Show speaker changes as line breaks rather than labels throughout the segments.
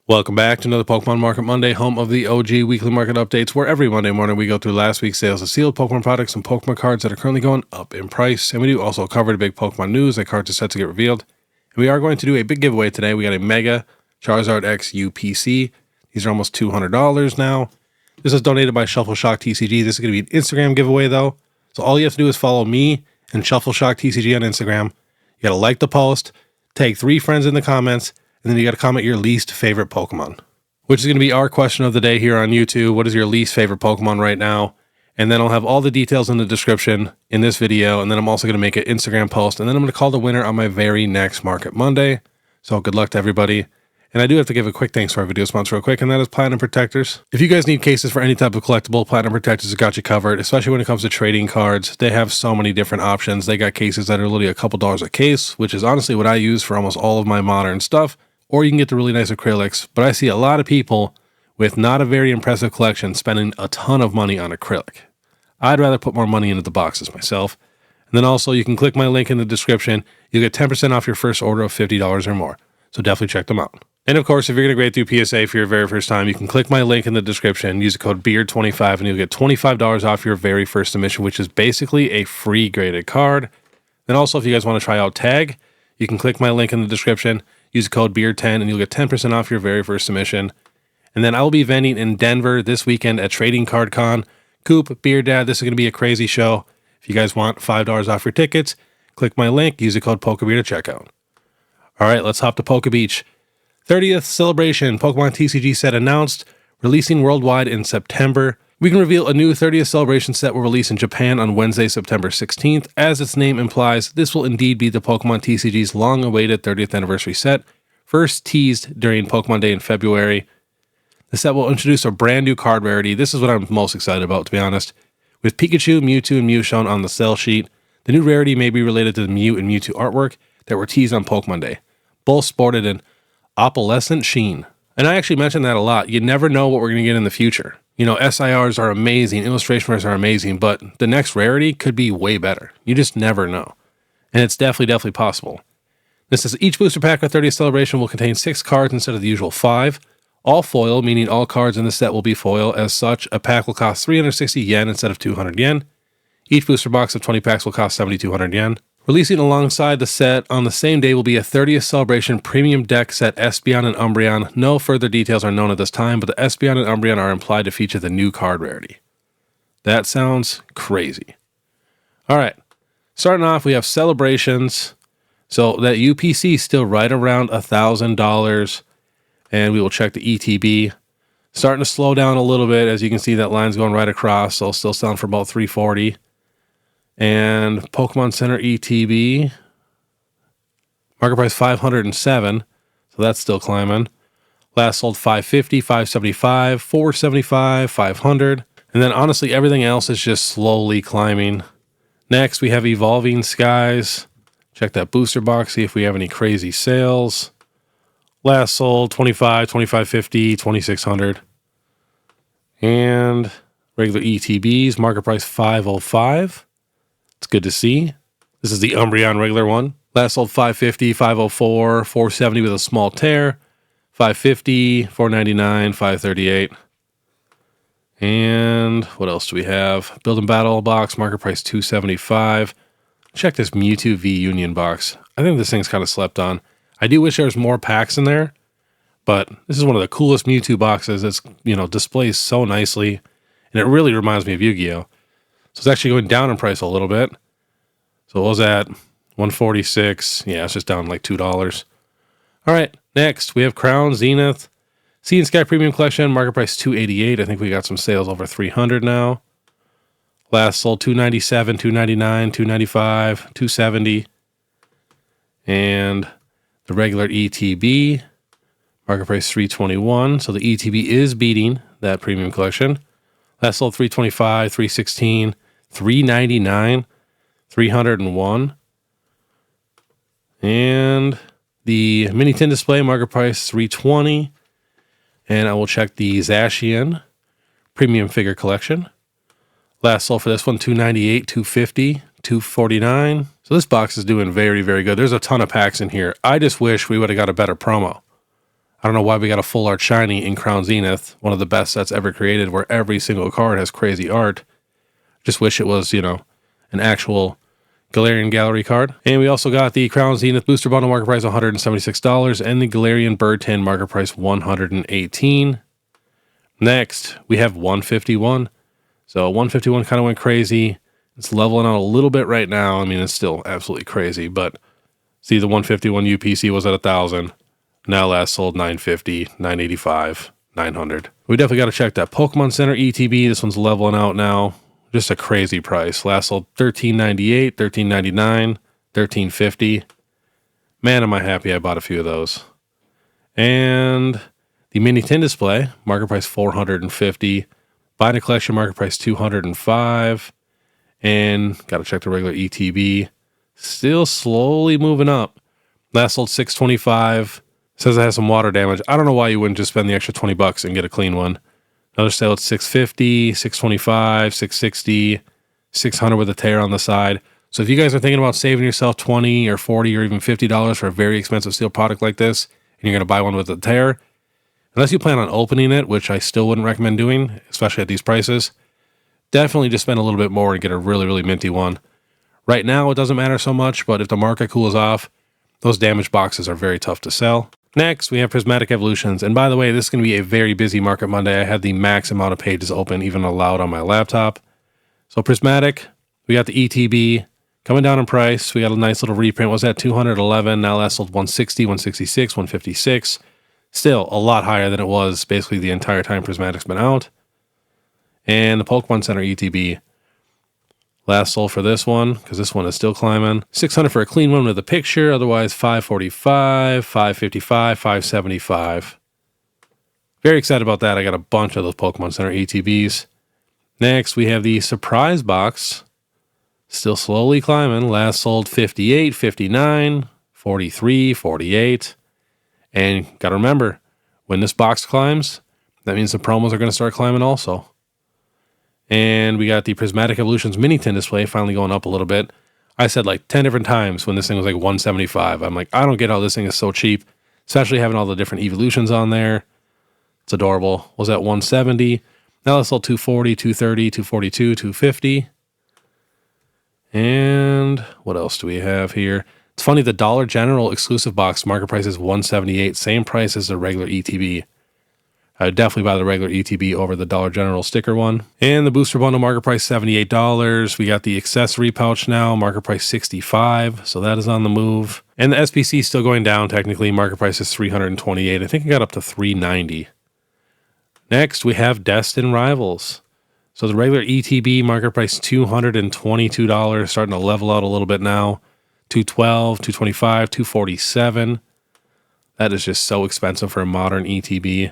Welcome back to another Pokemon Market Monday, home of the OG weekly market updates, where every Monday morning we go through last week's sales of sealed Pokemon products and Pokemon cards that are currently going up in price. And we do also cover the big Pokemon news that cards are set to get revealed. And we are going to do a big giveaway today. We got a Mega Charizard X UPC. These are almost $200 now. This is donated by ShuffleShockTCG. This is going to be an Instagram giveaway though. So all you have to do is follow me and ShuffleShockTCG on Instagram. You got to like the post, tag 3 friends in the comments, and then you got to comment your least favorite Pokemon, which is going to be our question of the day here on YouTube. What is your least favorite Pokemon right now? And then I'll have all the details in the description in this video. And then I'm also going to make an Instagram post. And then I'm going to call the winner on my very next Market Monday. So good luck to everybody. And I do have to give a quick thanks to our video sponsor real quick, and that is Platinum Protectors. If you guys need cases for any type of collectible, Platinum Protectors has got you covered, especially when it comes to trading cards. They have so many different options. They got cases that are literally a couple dollars a case, which is honestly what I use for almost all of my modern stuff. Or you can get the really nice acrylics, but I see a lot of people with not a very impressive collection spending a ton of money on acrylic. I'd rather put more money into the boxes myself. And then also you can click my link in the description. You'll get 10% off your first order of $50 or more. So definitely check them out. And of course, if you're going to grade through PSA for your very first time, you can click my link in the description, use the code BEARD25, and you'll get $25 off your very first submission, which is basically a free graded card. Then also, if you guys want to try out Tag, you can click my link in the description, use the code BEARD10, and you'll get 10% off your very first submission. And then I will be vending in Denver this weekend at Trading Card Con. Coop, Beard Dad, this is going to be a crazy show. If you guys want $5 off your tickets, click my link, use the code pokebeard at checkout. All right, let's hop to Poke Beach. 30th Celebration Pokemon TCG set announced, releasing worldwide in September. We can reveal a new 30th Celebration set will release in Japan on Wednesday, September 16th. As its name implies, this will indeed be the Pokemon TCG's long-awaited 30th anniversary set, first teased during Pokemon Day in February. The set will introduce a brand new card rarity. This is what I'm most excited about, to be honest. With Pikachu, Mewtwo, and Mew shown on the sell sheet, the new rarity may be related to the Mew and Mewtwo artwork that were teased on Pokemon Day. Both sported an opalescent sheen. And I actually mentioned that a lot. You never know what we're going to get in the future. You know, SIRs are amazing, illustration rares are amazing, but the next rarity could be way better. You just never know. And it's definitely possible. This is each booster pack of 30th Celebration will contain 6 cards instead of the usual 5. All foil, meaning all cards in the set will be foil. As such, a pack will cost 360 yen instead of 200 yen. Each booster box of 20 packs will cost 7,200 yen. Releasing alongside the set on the same day will be a 30th Celebration Premium Deck set Espeon and Umbreon. No further details are known at this time, but the Espeon and Umbreon are implied to feature the new card rarity. That sounds crazy. All right, starting off, we have Celebrations. So that UPC is still right around $1,000, and we will check the ETB. Starting to slow down a little bit. As you can see, that line's going right across, so still selling for about $340. And Pokemon Center ETB, market price 507, so that's still climbing. Last sold 550, 575, 475, 500, and then honestly everything else is just slowly climbing. Next we have Evolving Skies. Check that booster box, see if we have any crazy sales. Last sold 25, 2550, 2600. And regular ETBs, market price 505. It's good to see. This is the Umbreon regular one. Last sold 550, 504, 470 with a small tear, 550, 499, 538. And what else do we have? Build and Battle box, market price 275. Check this Mewtwo V Union box. I think this thing's kind of slept on. I do wish there was more packs in there, but this is one of the coolest Mewtwo boxes. It's, displays so nicely, and it really reminds me of Yu-Gi-Oh! So it's actually going down in price a little bit. So what was that? 146. Yeah, it's just down like $2. All right, next we have Crown Zenith. Sea and Sky Premium Collection, market price 288. I think we got some sales over 300 now. Last sold 297, 299, 295, 270. And the regular ETB, market price 321. So the ETB is beating that Premium Collection. Last sold 325, 316, 399, 301. And the Mini Tin Display, market price 320. And I will check the Zacian Premium Figure Collection. Last sold for this one, 298, 250, 249. So this box is doing very good. There's a ton of packs in here. I just wish we would have got a better promo. I don't know why we got a full art shiny in Crown Zenith, one of the best sets ever created, where every single card has crazy art. Just wish it was, an actual Galarian Gallery card. And we also got the Crown Zenith Booster Bundle market price $176 and the Galarian Bird Tin market price $118. Next, we have 151. So 151 kind of went crazy. It's leveling out a little bit right now. I mean, it's still absolutely crazy, but see, the 151 UPC was at 1,000. Now last sold 950, 985, 900. We definitely got to check that Pokemon Center ETB. This one's leveling out now. Just a crazy price. Last sold $13.98, $13.99, $13.50. Man, am I happy I bought a few of those. And the mini tin display, market price $450. Binder collection, market price $205. And got to check the regular ETB. Still slowly moving up. Last sold $625. Says it has some water damage. I don't know why you wouldn't just spend the extra $20 and get a clean one. Another sale at $650, $625, $660, $600 with a tear on the side. So if you guys are thinking about saving yourself $20 or $40 or even $50 for a very expensive steel product like this, and you're going to buy one with a tear, unless you plan on opening it, which I still wouldn't recommend doing, especially at these prices, definitely just spend a little bit more and get a really, really minty one. Right now, it doesn't matter so much, but if the market cools off, those damaged boxes are very tough to sell. Next, we have Prismatic Evolutions. And by the way, this is going to be a very busy Market Monday. I had the max amount of pages open, even allowed on my laptop. So Prismatic, we got the ETB coming down in price. We got a nice little reprint. Was at $211. Now last sold $160, $166, $156. Still a lot higher than it was basically the entire time Prismatic's been out. And the Pokemon Center ETB. Last sold for this one, because this one is still climbing. $600 for a clean one with a picture. Otherwise, $545, $555, $575. Very excited about that. I got a bunch of those Pokemon Center ETBs. Next, we have the surprise box. Still slowly climbing. Last sold $58, $59, $43, $48. And got to remember, when this box climbs, that means the promos are going to start climbing also. And we got the Prismatic Evolutions mini tin display finally going up a little bit. I said like 10 different times when this thing was like $175. I'm like, I don't get how this thing is so cheap, especially having all the different evolutions on there. It's adorable. Was at $170. Now it's sold $240, $230, $242, $250. And what else do we have here? It's funny, the Dollar General exclusive box market price is $178, same price as the regular ETB. I would definitely buy the regular ETB over the Dollar General sticker one. And the booster bundle market price $78. We got the accessory pouch now, market price $65. So that is on the move. And the SPC is still going down technically. Market price is $328. I think it got up to $390. Next, we have Destin Rivals. So the regular ETB market price $222, starting to level out a little bit now. $212, $225, $247. That is just so expensive for a modern ETB.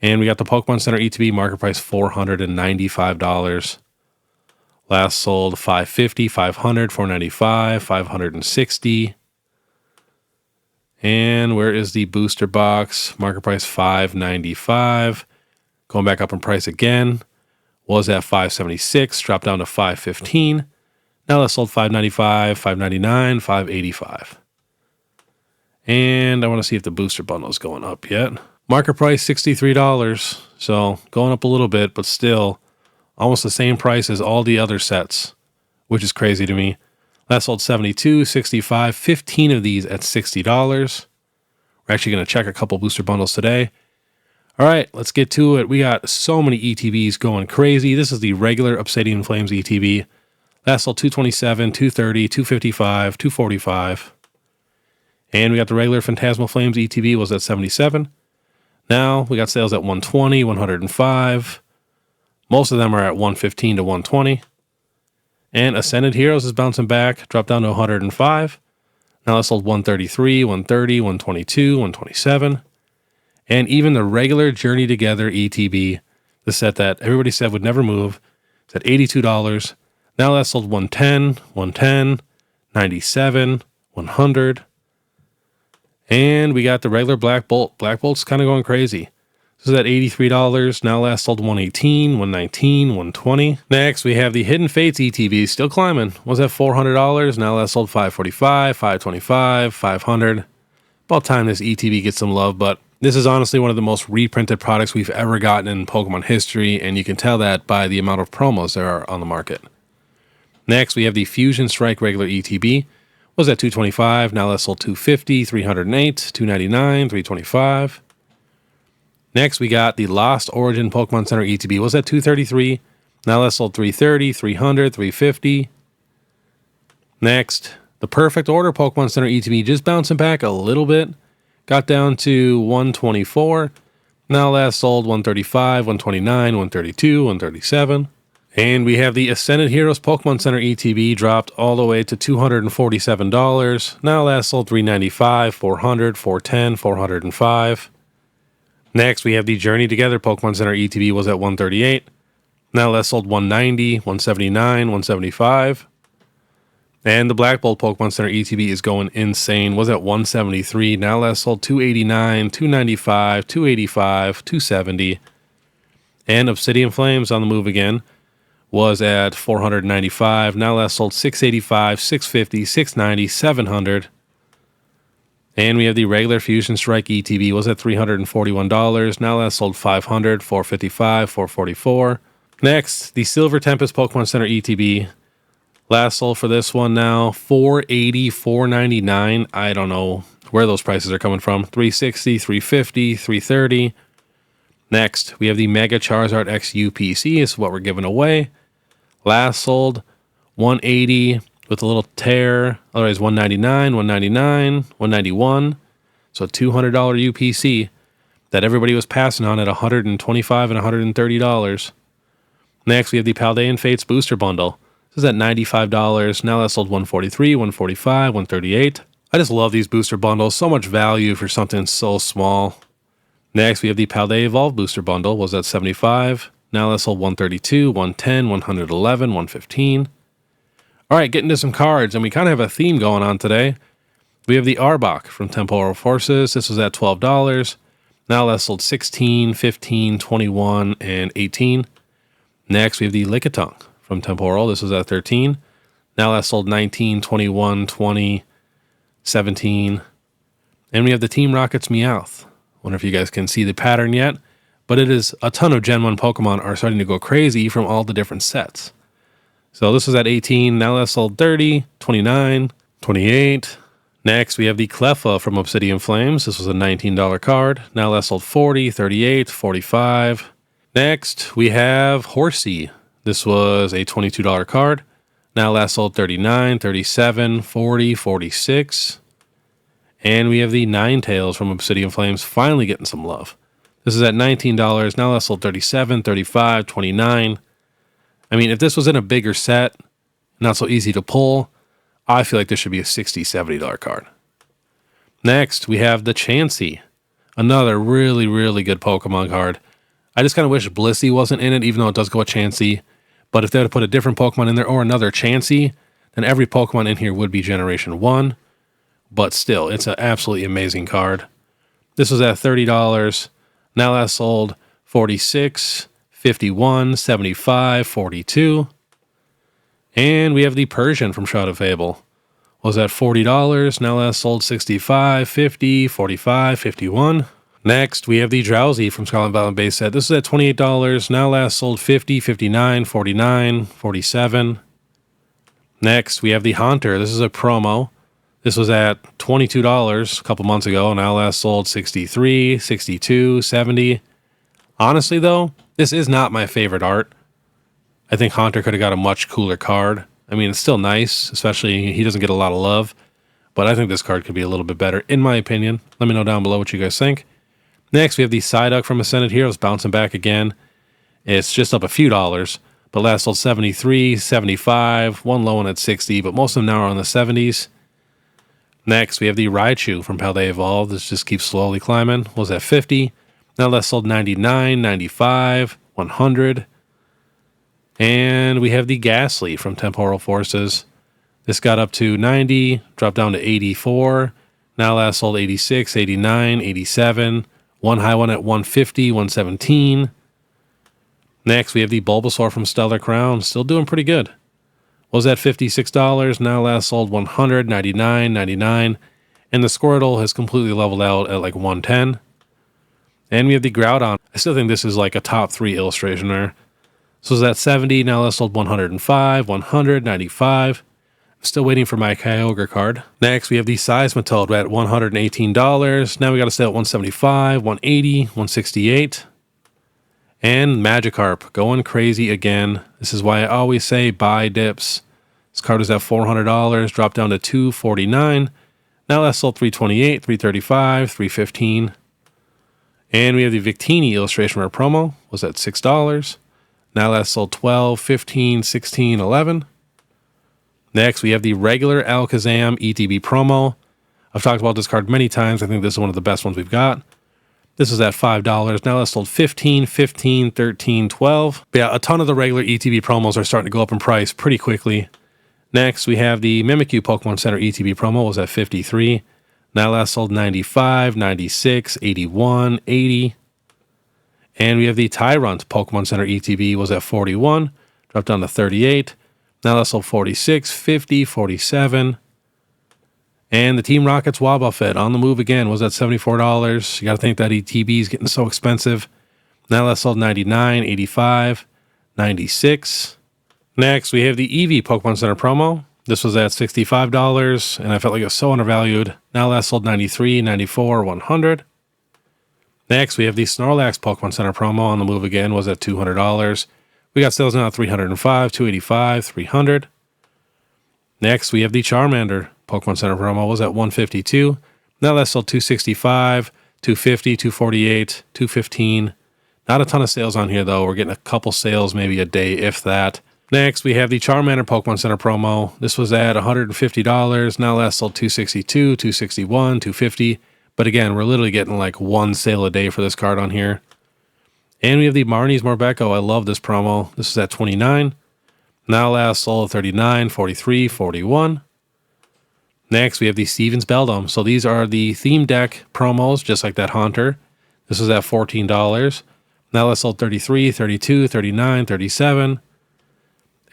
And we got the Pokemon Center ETB market price $495. Last sold $550, $500, $495, $560. And where is the booster box? Market price $595. Going back up in price again. Was at $576, dropped down to $515. Now that's sold $595, $599, $585. And I want to see if the booster bundle is going up yet. Market price $63, so going up a little bit, but still almost the same price as all the other sets, which is crazy to me. Last sold $72, $65, 15 of these at $60. We're actually going to check a couple booster bundles today. All right, let's get to it. We got so many ETBs going crazy. This is the regular Obsidian Flames ETB. Last sold $227, $230, $255, $245. And we got the regular Phantasmal Flames ETB was at $77. Now we got sales at $120, $105. Most of them are at $115 to $120. And Ascended Heroes is bouncing back, dropped down to $105. Now that's sold $133, $130, $122, $127. And even the regular Journey Together ETB, the set that everybody said would never move, is at $82. Now that's sold $110, $110, $97, $100. And we got the regular Black Bolt. Black Bolt's kind of going crazy. This is at $83. Now last sold $118, $119, $120. Next, we have the Hidden Fates ETB, still climbing. Was at $400. Now last sold $545, $525, $500. About time this ETB gets some love, but This is honestly one of the most reprinted products we've ever gotten in Pokemon history, and you can tell that by the amount of promos there are on the market. Next, we have the Fusion Strike regular ETB. Was at $225, now that's sold $250, $308, $299, $325. Next, we got the Lost Origin Pokemon Center ETB. Was at $233, now that's sold $330, $300, $350. Next, the Perfect Order Pokemon Center ETB just bouncing back a little bit. Got down to $124. Now last sold $135, $129, $132, $137. And we have the Ascended Heroes Pokemon Center ETB dropped all the way to $247. Now last sold $395, $400, $410, $405. Next, we have the Journey Together Pokemon Center ETB was at $138. Now last sold $190, $179, $175. And the Black Bolt Pokemon Center ETB is going insane. Was at $173. Now last sold $289, $295, $285, $270. And Obsidian Flames on the move again was at $495. Now last sold $685, $650, $690, $700. And we have the regular Fusion Strike ETB was at $341. Now last sold $500, $455, $444. Next, the Silver Tempest Pokemon Center ETB. Last sold for this one now, $480, $499. I don't know where those prices are coming from. $360, $350, $330. Next, we have the Mega Charizard X UPC. This is what we're giving away. Last sold $180 with a little tear. Otherwise, $199, $199, $191. So $200 UPC that everybody was passing on at $125 and $130. Next, we have the Paldean Fates Booster Bundle. This is at $95. Now that's sold $143, $145, $138. I just love these booster bundles. So much value for something so small. Next, we have the Paldea Evolve Booster Bundle. Was at $75. Now that's sold $132, $110, $111, $115. All right, getting to some cards, and we kind of have a theme going on today. We have the Arbok from Temporal Forces. This was at $12. Now that's sold $16, $15, $21, and $18. Next, we have the Lickitung from Temporal. This was at $13. Now that's sold $19, $21, $20, $17. And we have the Team Rocket's Meowth. Wonder if you guys can see the pattern yet, but it is a ton of Gen 1 Pokemon are starting to go crazy from all the different sets. So this was at 18. Now that's sold 30, 29, 28. Next, we have the Cleffa from Obsidian Flames. This was a $19 card. Now that's sold 40, 38, 45. Next, we have Horsey. This was a $22 card. Now last sold 39, 37, 40, 46. And we have the Ninetales from Obsidian Flames finally getting some love. This is at $19. Now last sold 37, 35, 29. I mean, if this was in a bigger set, not so easy to pull, I feel like this should be a $60, $70 card. Next, we have the Chansey. Another really, really good Pokemon card. I just kind of wish Blissey wasn't in it, even though it does go with Chansey. But if they would have put a different Pokemon in there or another Chansey, then every Pokemon in here would be Generation 1. But still, it's an absolutely amazing card. This was at $30. Now that's sold $46, $51, $75, $42. And we have the Persian from Shroud of Fable. Was at $40. Now that's sold $65, $50, $45, $51. Next, we have the Drowsy from Scarlet Violet base set. This is at $28. Now last sold $50, $59, $49, $47. Next, we have the Haunter. This is a promo. This was at $22 a couple months ago. Now last sold $63, $62, $70. Honestly, though, this is not my favorite art. I think Haunter could have got a much cooler card. I mean, it's still nice, especially he doesn't get a lot of love. But I think this card could be a little bit better, in my opinion. Let me know down below what you guys think. Next, we have the Psyduck from Ascended Heroes bouncing back again. It's just up a few dollars, but last sold $73, $75, one low one at $60, but most of them now are on the $70s. Next, we have the Raichu from Paldea Evolve. This just keeps slowly climbing. Was at $50. Now last sold $99, $95, $100. And we have the Ghastly from Temporal Forces. This got up to $90, dropped down to $84. Now last sold $86, $89, $87. One high one at $150, $117. Next, we have the Bulbasaur from Stellar Crown. Still doing pretty good. Was at $56. Now last sold $100, $99, $99. And the Squirtle has completely leveled out at like $110. And we have the Groudon. I still think this is like a top 3 illustration there. So it's at 70, now that's sold 105, 100, 95. I'm still waiting for my Kyogre card. Next, we have the Seismitoad at $118. Now we got to stay at 175, 180, 168. And Magikarp going crazy again. This is why I always say buy dips. This card is at $400, dropped down to $249. Now that's sold 328, 335, 315. And we have the Victini illustration rare promo, was at $6. Now that's sold 12, 15, 16, 11. Next, we have the regular Alakazam ETB promo. I've talked about this card many times. I think this is one of the best ones we've got. This is at $5. Now that's sold 15, 15, 13, 12. But yeah, a ton of the regular ETB promos are starting to go up in price pretty quickly. Next, we have the Mimikyu Pokemon Center ETB promo, was at $53. Now that's sold 95, 96, 81, 80. And we have the Tyrunt Pokemon Center ETB, was at 41, dropped down to 38. Now that's sold 46, 50, 47. And the Team Rocket's Wobbuffet on the move again, was at $74. You got to think that ETB is getting so expensive. Now that's sold 99, 85, 96. Next, we have the Eevee Pokemon Center promo. This was at $65, and I felt like it was so undervalued. Now that's sold 93, 94, 100. Next, we have the Snorlax Pokemon Center promo on the move again, was at $200. We got sales now at $305, $285, $300. Next, we have the Charmander Pokemon Center promo, was at $152. Now that's sold $265, $250, $248, $215. Not a ton of sales on here, though. We're getting a couple sales, maybe a day, if that. Next, we have the Charmander Pokemon Center promo. This was at $150. Now that's sold $262, $261, $250. But again, we're literally getting like one sale a day for this card on here. And we have the Marnie's Morpeko. I love this promo. This is at $29. Now last sold $39, $43, $41. Next, we have the Stevens Beldum. So these are the theme deck promos, just like that Haunter. This is at $14. Now last sold $33, $32, $39, $37.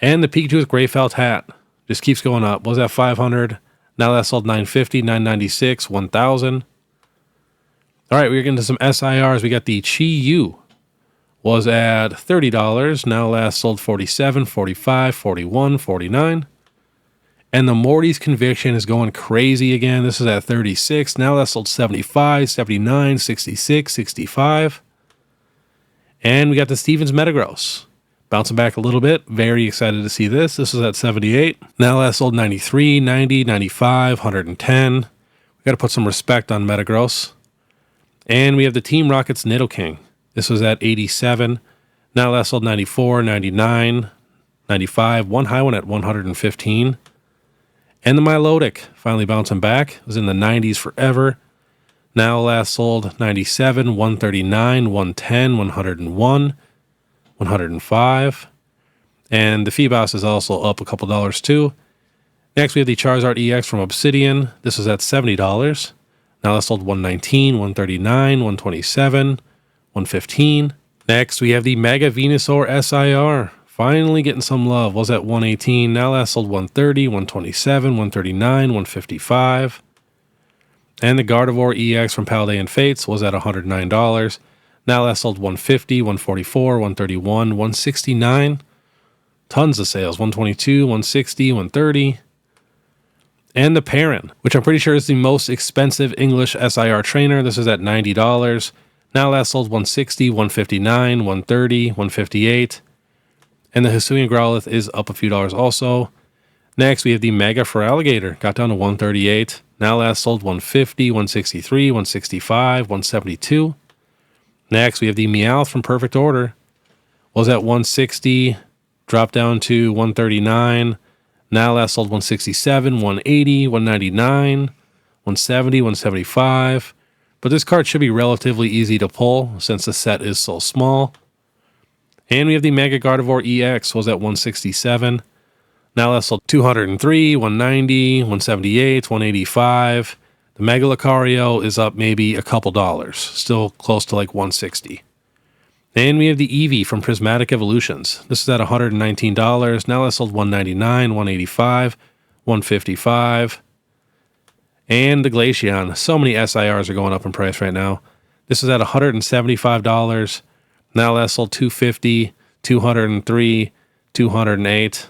And the Pikachu with Gray Felt Hat just keeps going up. Was at $500. Now that's sold $950, $996, $1,000. All right, we're getting to some SIRs. We got the Chi-Yu. Was at $30. Now last sold $47, $45, $41, $49. And the Morty's Conviction is going crazy again. This is at $36. Now that's sold $75, $79, $66, $65. And we got the Stevens Metagross. Bouncing back a little bit. Very excited to see this. This is at $78. Now that's sold $93, $90, $95, $110. We got to put some respect on Metagross. And we have the Team Rocket's Nidoking. This was at $87. Now that's sold $94, $99, $95. One high one at $115. And the Milotic finally bouncing back. It was in the 90s forever. Now last sold $97, $139, $110, $101. $105. And the Feebas is also up a couple dollars too. Next, we have the Charizard EX from Obsidian. This is at $70. Now that's sold $119, $139, $127, $115. Next, we have the Mega Venusaur SIR. Finally getting some love. Was at $118. Now that's sold $130, $127, $139, $155. And the Gardevoir EX from Paldean Fates was at $109. Now that's sold $150, $144, $131, $169. Tons of sales. $122, $160, $130. And the Perrin, which I'm pretty sure is the most expensive English SIR trainer. This is at $90. Now that's sold $160, $159, $130, $158. And the Hisuian Growlithe is up a few dollars also. Next, we have the Mega Feraligatr. Got down to $138. Now last sold $150, $163, $165, $172. Next, we have the Meowth from Perfect Order. Was at $160, dropped down to $139. Now last sold $167, $180, $199, $170, $175. But this card should be relatively easy to pull since the set is so small. And we have the Mega Gardevoir EX. Was at $167. Now last sold $203, $190, $178, $185. The Mega Lucario is up maybe a couple dollars, still close to like $160. And we have the Eevee from Prismatic Evolutions. This is at $119. Now that's sold $199, $185, $155. And the Glaceon. So many SIRs are going up in price right now. This is at $175. Now last sold $250, $203, $208.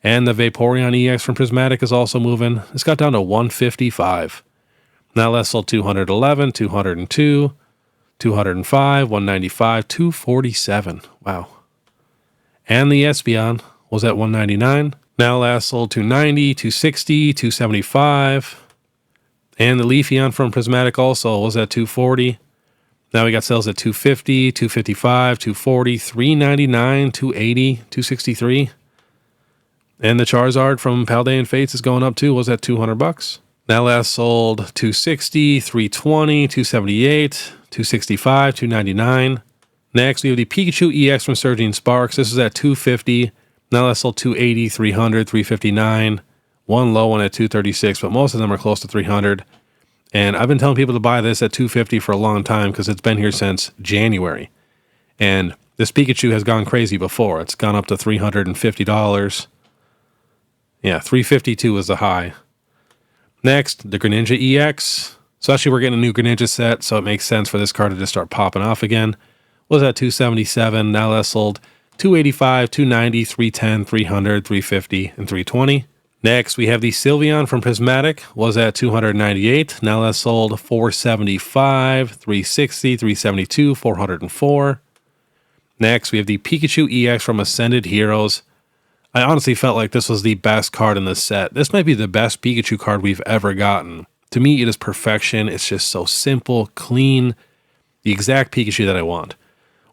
And the Vaporeon EX from Prismatic is also moving. It's got down to $155. Now last sold $211, $202, $205, $195, $247. Wow. And the Espeon was at $199. Now last sold $290, $260, $275. And the Leafeon from Prismatic also was at $240. Now we got sales at $250, $255, $240, $399, $280, $263. And the Charizard from Paldean Fates is going up too, was at $200. Now last sold $260, $320, $278, $265, $299. Next we have the Pikachu EX from Surging Sparks. This is at $250. Now last sold $280, $300, $359. One low one at $236, but most of them are close to $300. And I've been telling people to buy this at $250 for a long time because it's been here since January. And this Pikachu has gone crazy before. It's gone up to $350. Yeah, $352 is the high. Next, the Greninja EX. So actually we're getting a new Greninja set, so it makes sense for this card to just start popping off again. Was at $277. Now last sold $285, $290, $310, $300, $350, and $320. Next, we have the Sylveon from Prismatic. Was at $298. Now last sold $475, $360, $372, $404. Next, we have the Pikachu EX from Ascended Heroes. I honestly felt like this was the best card in the set. This might be the best Pikachu card we've ever gotten. To me, it is perfection. It's just so simple, clean, the exact Pikachu that I want.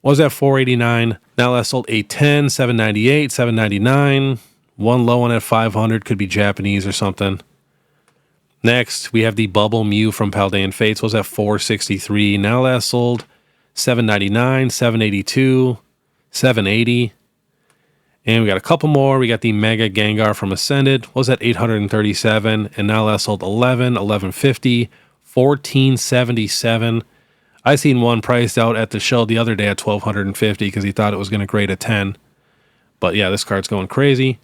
Was at $489. Now last sold $810, $798, $799. One low one at $500, could be Japanese or something. Next, we have the Bubble Mew from Paldean Fates. Was at $463. Now last sold $799, $782, $780. And we got a couple more. We got the Mega Gengar from Ascended. Was at $837. And now last sold $11, $1150, $1477. I seen one priced out at the show the other day at $1,250 because he thought it was going to grade a 10. But yeah, this card's going crazy.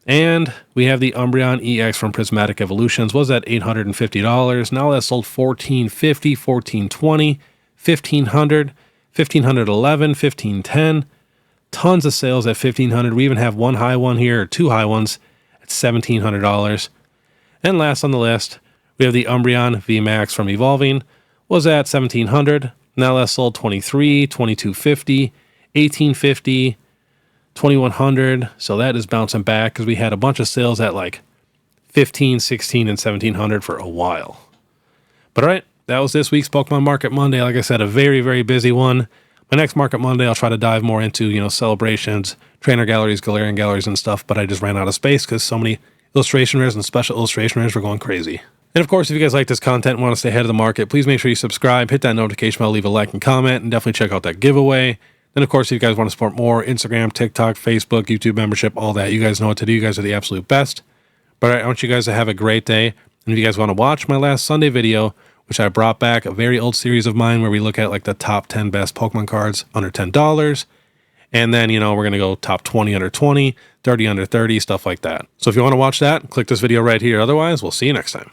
And we have the Umbreon EX from Prismatic Evolutions. Was at $850. Now that sold $1,450, $1,420, $1,500, $1,511, $1,510. Tons of sales at $1,500. We even have one high one here, or two high ones at $1,700. And last on the list, we have the Umbreon VMAX from Evolving. Was at $1,700. Now that sold $23, $2,250, $1,850, $2,100. So that is bouncing back because we had a bunch of sales at like $1,500, $1,600, and $1,700 for a while. But all right, that was this week's Pokemon Market Monday. Like I said, a very, very busy one. My next Market Monday, I'll try to dive more into, celebrations, trainer galleries, Galarian galleries, and stuff. But I just ran out of space because so many illustration rares and special illustration rares were going crazy. And of course, if you guys like this content and want to stay ahead of the market, please make sure you subscribe, hit that notification bell, leave a like and comment, and definitely check out that giveaway. Then, of course, if you guys want to support more, Instagram, TikTok, Facebook, YouTube membership, all that, you guys know what to do. You guys are the absolute best. But all right, I want you guys to have a great day. And if you guys want to watch my last Sunday video, which I brought back a very old series of mine where we look at like the top 10 best Pokemon cards under $10. And then, we're going to go top 20 under 20, 30 under 30, stuff like that. So if you want to watch that, click this video right here. Otherwise, we'll see you next time.